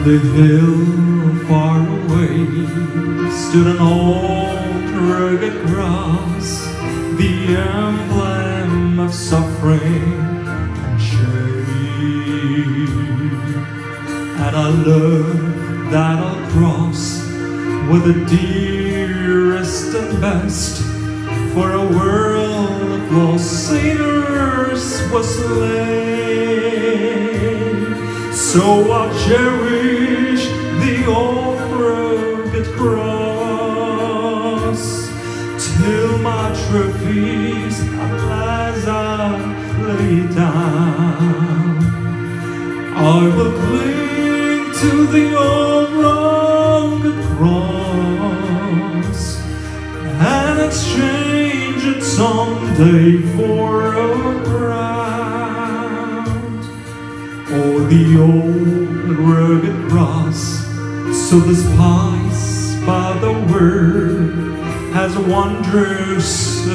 the hill far away stood an old rugged cross, the emblem of suffering and shame. And I love that old cross with the dearest and best, for a world of lost sinners was slain. So I'll cherish the old rugged cross till my trophies at last I lay down. I will cling to the old rugged cross and exchange it someday for a crown. Oh, the old rugged cross, so despised by the world, has wondrous